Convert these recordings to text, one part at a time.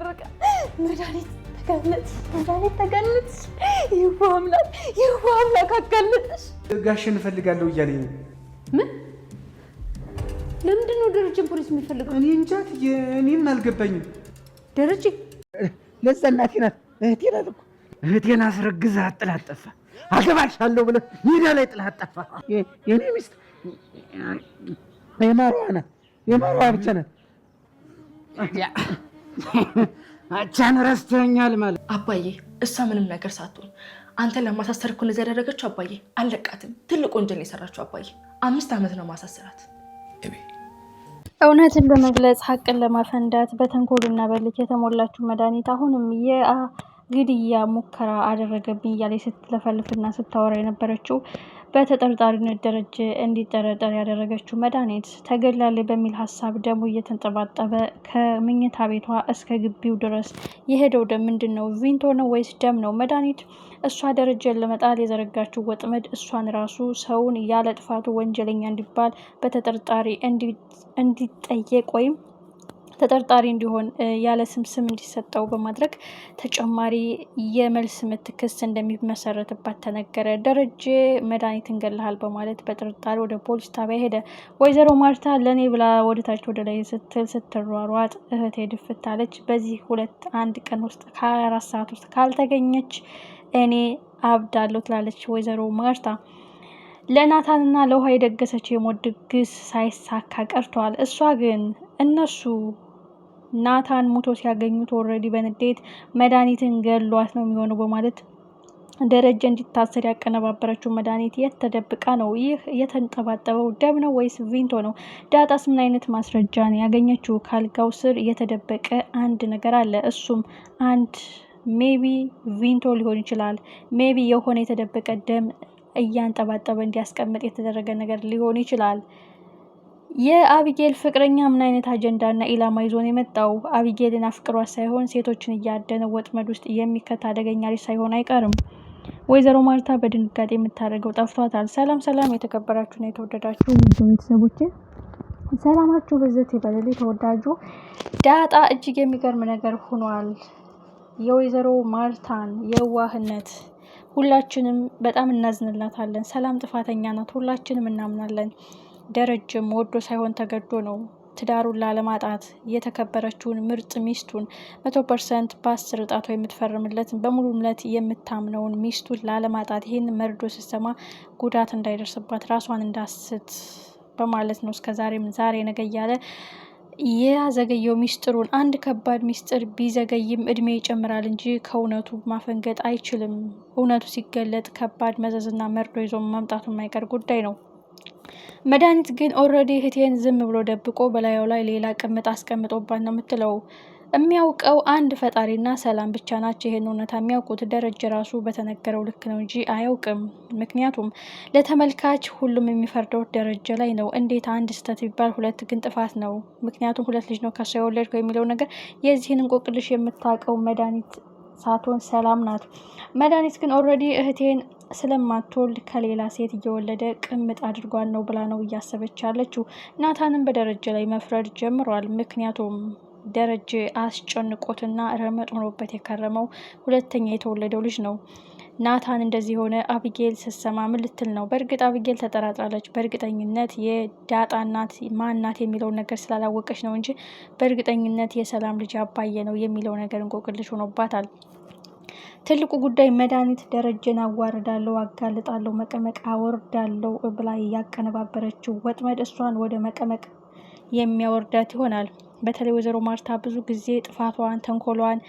በቃ መድኃኒት ተገለጽ። ይኸው አምላክ አጋለጥሽ። ጋሽን እፈልጋለሁ እያለኝ ነው። ምን? ለምንድን ነው ደረጀን ፖሊስ የሚፈልገው? እኔ እንጃ፣ እኔም አልገባኝም። ደረጀ ለዛ እናቴ ናት፣ እህቴ ናት እኮ። እህቴን አስረግዘህ ጥላት ጠፋ። አገባሻለሁ ብለህ ሜዳ ላይ ጥላት ጠፋ። የኔ ሚስት የማርዋ ናት፣ የማርዋ ብቻ ናት። አቻን ረስተኛል ማለት አባዬ፣ እሷ ምንም ነገር ሳትሆን አንተን ለማሳሰር እኮ እንደዚህ ያደረገችው አባዬ። አለቃትም ትልቅ ወንጀል የሰራችው አባዬ። 5 ዓመት ነው ማሳሰራት። እውነትን ለመግለጽ ሀቅን ለማፈንዳት በተንኮልና በልክ የተሞላችው መድኃኒት አሁንም የግድያ ሙከራ አደረገብኝ እያለች ስትለፈልፍና ስታወራ የነበረችው በተጠርጣሪነት ደረጀ እንዲጠረጠር ያደረገችው መድኃኒት ተገድላለች በሚል ሀሳብ ደሙ እየተንጠባጠበ ከመኝታ ቤቷ እስከ ግቢው ድረስ የሄደው ደም ምንድን ነው? ቪንቶ ነው ወይስ ደም ነው? መድኃኒት እሷ ደረጀን ለመጣል የዘረጋችው ወጥመድ እሷን ራሱ ሰውን ያለ ጥፋቱ ወንጀለኛ እንዲባል በተጠርጣሪ እንዲጠየቅ ወይም ተጠርጣሪ እንዲሆን ያለ ስም እንዲሰጠው በማድረግ ተጨማሪ የመልስ ምት ክስ እንደሚመሰረትባት ተነገረ። ደረጀ መድኃኒትን ገለሃል በማለት በጥርጣሬ ወደ ፖሊስ ጣቢያ ሄደ። ወይዘሮ ማርታ ለእኔ ብላ ወደታች ወደ ላይ ስትሯሯጥ እህቴ ድፍት አለች። በዚህ አንድ ቀን ውስጥ ከ24 ሰዓት ውስጥ ካልተገኘች እኔ አብዳለሁ ትላለች ወይዘሮ ማርታ። ለናታንና ለውሃ የደገሰችው የሞት ድግስ ሳይሳካ ቀርቷል። እሷ ግን እነሱ ናታን ሞቶ ሲያገኙት ኦልሬዲ በንዴት መድኃኒትን ገሏት ነው የሚሆነው በማለት ደረጀ እንዲታሰር ያቀነባበረችው መድኃኒት የት ተደብቃ ነው? ይህ የተንጠባጠበው ደም ነው ወይስ ቪንቶ ነው? ዳጣስ ምን አይነት ማስረጃን ያገኘችው? ካልጋው ስር የተደበቀ አንድ ነገር አለ። እሱም አንድ ሜቢ ቪንቶ ሊሆን ይችላል። ሜቢ የሆነ የተደበቀ ደም እያንጠባጠበ እንዲያስቀምጥ የተደረገ ነገር ሊሆን ይችላል። የአቢጌል ፍቅረኛ ምን አይነት አጀንዳና ኢላማ ይዞን የመጣው? አቢጌልን አፍቅሯት ሳይሆን ሴቶችን እያደነ ወጥመድ ውስጥ የሚከት አደገኛ ልጅ ሳይሆን አይቀርም። ወይዘሮ ማርታ በድንጋጤ የምታደርገው ጠፍቷታል። ሰላም የተከበራችሁና የተወደዳችሁ ቤተሰቦቼ ሰላማችሁ በዘት ይበልልኝ። ተወዳጁ ዳጣ እጅግ የሚገርም ነገር ሆኗል። የወይዘሮ ማርታን የዋህነት ሁላችንም በጣም እናዝንላታለን። ሰላም ጥፋተኛ ናት፣ ሁላችንም እናምናለን። ደረጀም ወዶ ሳይሆን ተገዶ ነው ትዳሩን ላለማጣት የተከበረችውን ምርጥ ሚስቱን 100% በ10 ጣቷ የምትፈርምለትን በሙሉ እምነት የምታምነውን ሚስቱን ላለማጣት ይህን መርዶ ስትሰማ ጉዳት እንዳይደርስባት ራሷን እንዳስት በማለት ነው ዛሬ ነገ እያለ ያዘገየው ሚስጥሩን። አንድ ከባድ ሚስጥር ቢዘገይም እድሜ ይጨምራል እንጂ ከእውነቱ ማፈንገጥ አይችልም። እውነቱ ሲገለጥ ከባድ መዘዝና መርዶ ይዞ መምጣቱ የማይቀር ጉዳይ ነው። መድኃኒት ግን ኦልሬዲ እህቴን ዝም ብሎ ደብቆ በላዩ ላይ ሌላ ቅምጥ አስቀምጦባት ነው የምትለው። የሚያውቀው አንድ ፈጣሪና ሰላም ብቻ ናቸው ይሄን እውነታ የሚያውቁት። ደረጀ ራሱ በተነገረው ልክ ነው እንጂ አያውቅም። ምክንያቱም ለተመልካች ሁሉም የሚፈርደው ደረጀ ላይ ነው። እንዴት አንድ ስህተት ቢባል 2 ግን ጥፋት ነው? ምክንያቱም 2 ልጅ ነው ከሷ የወለድከው የሚለው ነገር የዚህን እንቆቅልሽ የምታውቀው መድኃኒት ሳትሆን ሰላም ናት። መድኃኒት ግን ኦልሬዲ እህቴን ስለማትወልድ ከሌላ ሴት እየወለደ ቅምጥ አድርጓን ነው ብላ ነው እያሰበች ያለችው። ናታንም በደረጀ ላይ መፍረድ ጀምሯል። ምክንያቱም ደረጀ አስጨንቆትና ረመጥ ሆኖበት የከረመው 2ኛ የተወለደው ልጅ ነው። ናታን እንደዚህ ሆነ አቢጌል ስትሰማ ምን ልትል ነው? በእርግጥ አቢጌል ተጠራጥራለች። በእርግጠኝነት የዳጣ እናት ማናት የሚለውን ነገር ስላላወቀች ነው እንጂ በእርግጠኝነት የሰላም ልጅ አባዬ ነው የሚለው ነገር እንቆቅልሽ ሆኖባታል። ትልቁ ጉዳይ መድኃኒት ደረጀን አዋርዳለሁ፣ አጋልጣለሁ፣ መቀመቅ አወርዳለሁ ብላ ያቀነባበረችው ወጥመድ እሷን ወደ መቀመቅ የሚያወርዳት ይሆናል። በተለይ ወይዘሮ ማርታ ብዙ ጊዜ ጥፋቷን፣ ተንኮሏን፣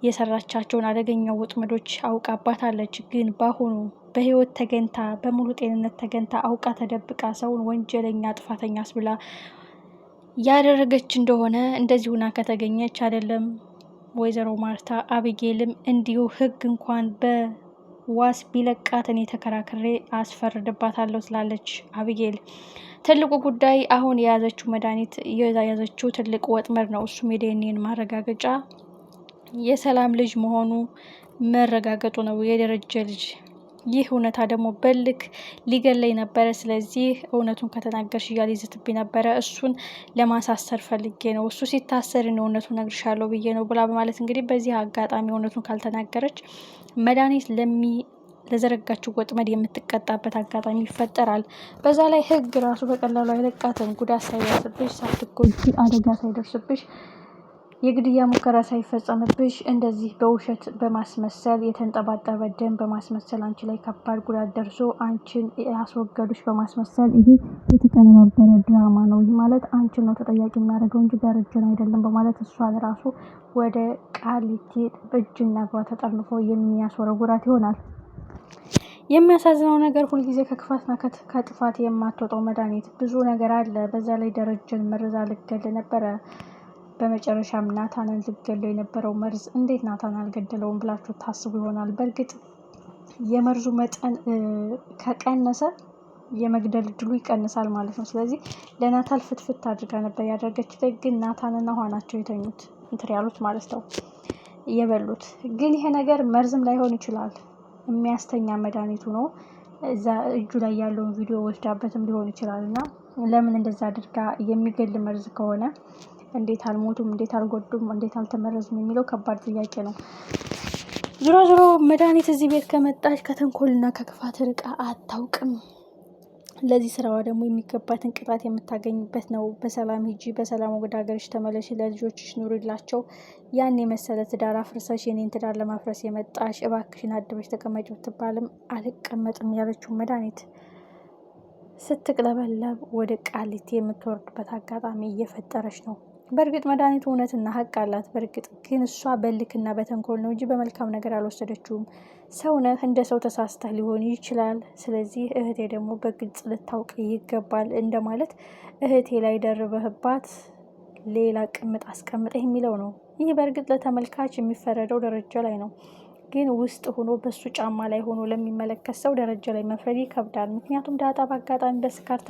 የሰራቻቸውን አደገኛ ወጥመዶች አውቃባታለች። ግን በአሁኑ በህይወት ተገንታ በሙሉ ጤንነት ተገንታ አውቃ ተደብቃ ሰውን ወንጀለኛ ጥፋተኛ አስብላ ያደረገች እንደሆነ እንደዚህ ሁና ከተገኘች አይደለም ወይዘሮ ማርታ አቢጌልም እንዲሁ ህግ እንኳን በዋስ ቢለቃትን የተከራክሬ አስፈርድባታለሁ ትላለች አቢጌል። ትልቁ ጉዳይ አሁን የያዘችው መድኃኒት የያዘችው ትልቅ ወጥመድ ነው። እሱም የዲኤንኤን ማረጋገጫ የሰላም ልጅ መሆኑ መረጋገጡ ነው። የደረጀ ልጅ ይህ እውነታ ደግሞ በልክ ሊገለኝ ነበረ። ስለዚህ እውነቱን ከተናገርሽ እያለ ይዝትብኝ ነበረ። እሱን ለማሳሰር ፈልጌ ነው፣ እሱ ሲታሰር እኔ እውነቱን ነግርሻለሁ ብዬ ነው ብላ በማለት እንግዲህ በዚህ አጋጣሚ እውነቱን ካልተናገረች መድኃኒት ለዘረጋችው ወጥመድ የምትቀጣበት አጋጣሚ ይፈጠራል። በዛ ላይ ህግ ራሱ በቀላሉ አይለቃትም። ጉዳት ሳይደርስብሽ፣ ሳትጎጂ፣ አደጋ ሳይደርስብሽ፣ የግድያ ሙከራ ሳይፈጸምብሽ እንደዚህ በውሸት በማስመሰል የተንጠባጠበ ደም በማስመሰል አንቺ ላይ ከባድ ጉዳት ደርሶ አንቺን ያስወገዱሽ በማስመሰል ይሄ የተቀነባበረ ድራማ ነው። ይህ ማለት አንቺን ነው ተጠያቂ የሚያደርገው እንጂ ደረጀን አይደለም በማለት እሷን ራሱ ወደ ቃሊቲ እጅና እግሯ ተጠርንፎ የሚያስወረውራት ይሆናል። የሚያሳዝነው ነገር ሁልጊዜ ከክፋትና ከጥፋት የማትወጣው መድኃኒት ብዙ ነገር አለ። በዛ ላይ ደረጀን መርዛ ልገል ነበረ። በመጨረሻም ናታንን ልገለው የነበረው መርዝ እንዴት ናታን አልገደለውም ብላችሁ ታስቡ ይሆናል። በእርግጥ የመርዙ መጠን ከቀነሰ የመግደል እድሉ ይቀንሳል ማለት ነው። ስለዚህ ለናታል ፍትፍት አድርጋ ነበር ያደረገችው። ግን ናታንና ውሃ ናቸው የተኙት እንትን ያሉት ማለት ነው የበሉት። ግን ይሄ ነገር መርዝም ላይሆን ይችላል፣ የሚያስተኛ መድኃኒቱ ነው። እዛ እጁ ላይ ያለውን ቪዲዮ ወስዳበትም ሊሆን ይችላል። እና ለምን እንደዛ አድርጋ የሚገል መርዝ ከሆነ እንዴት አልሞቱም፣ እንዴት አልጎዱም፣ እንዴት አልተመረዙም የሚለው ከባድ ጥያቄ ነው። ዞሮ ዞሮ መድኃኒት እዚህ ቤት ከመጣች ከተንኮልና ከክፋት ርቃ አታውቅም። ለዚህ ስራዋ ደግሞ የሚገባትን ቅጣት የምታገኝበት ነው። በሰላም ሂጂ፣ በሰላም ወደ ሀገርሽ ተመለሽ፣ ለልጆችሽ ኑሪላቸው። ያን የመሰለ ትዳር አፍርሰሽ የኔን ትዳር ለማፍረስ የመጣሽ እባክሽን አድበሽ ተቀመጭ ብትባልም አልቀመጥም ያለችው መድኃኒት ስትቅለበለብ ወደ ቃሊቲ የምትወርድበት አጋጣሚ እየፈጠረች ነው። በእርግጥ መድኃኒቱ እውነትና ሀቅ አላት። በእርግጥ ግን እሷ በልክና በተንኮል ነው እንጂ በመልካም ነገር አልወሰደችውም። ሰው ነህ፣ እንደ ሰው ተሳስተህ ሊሆን ይችላል። ስለዚህ እህቴ ደግሞ በግልጽ ልታውቅ ይገባል እንደማለት እህቴ ላይ ደርበህባት ሌላ ቅምጥ አስቀምጠህ የሚለው ነው። ይህ በእርግጥ ለተመልካች የሚፈረደው ደረጃ ላይ ነው። ግን ውስጥ ሆኖ በሱ ጫማ ላይ ሆኖ ለሚመለከት ሰው ደረጃ ላይ መፍረድ ይከብዳል። ምክንያቱም ዳጣ በአጋጣሚ በስካር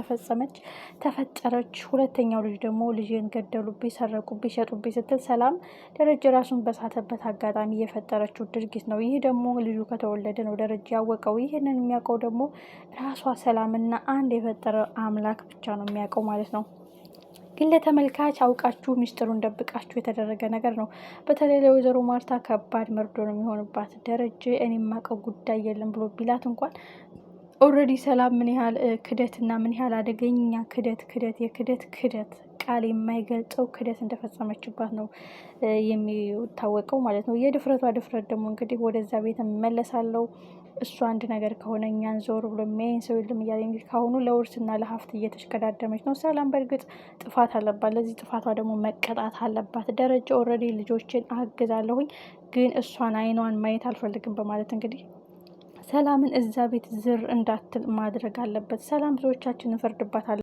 ተፈጠረች። ሁለተኛው ልጅ ደግሞ ልጅን ገደሉብኝ፣ ሰረቁብኝ፣ ሸጡብኝ ስትል ሰላም ደረጃ ራሱን በሳተበት አጋጣሚ የፈጠረችው ድርጊት ነው። ይህ ደግሞ ልጁ ከተወለደ ነው ደረጃ ያወቀው። ይህንን የሚያውቀው ደግሞ ራሷ ሰላምና አንድ የፈጠረ አምላክ ብቻ ነው የሚያውቀው ማለት ነው። ግን ለተመልካች አውቃችሁ ሚስጥሩን ደብቃችሁ የተደረገ ነገር ነው። በተለይ ለወይዘሮ ማርታ ከባድ መርዶ ነው የሚሆንባት። ደረጀ እኔ የማውቀው ጉዳይ የለም ብሎ ቢላት እንኳን ኦልሬዲ ሰላም ምን ያህል ክደትና ምን ያህል አደገኛ የክደት ቃል የማይገልጸው ክደት እንደፈጸመችባት ነው የሚታወቀው ማለት ነው። የድፍረቷ ድፍረት ደግሞ እንግዲህ ወደዛ ቤት እመለሳለሁ፣ እሱ አንድ ነገር ከሆነ እኛን ዞር ብሎ የሚያይን ሰው የለም እያለ እንግዲህ ካሁኑ ለውርስና ለሀብት እየተሽቀዳደመች ነው። ሰላም በእርግጥ ጥፋት አለባት። ለዚህ ጥፋቷ ደግሞ መቀጣት አለባት። ደረጃ ኦልሬዲ ልጆችን አግዛለሁኝ ግን እሷን አይኗን ማየት አልፈልግም በማለት እንግዲህ ሰላምን እዛ ቤት ዝር እንዳትል ማድረግ አለበት። ሰላም ብዙዎቻችን እንፈርድባታለን።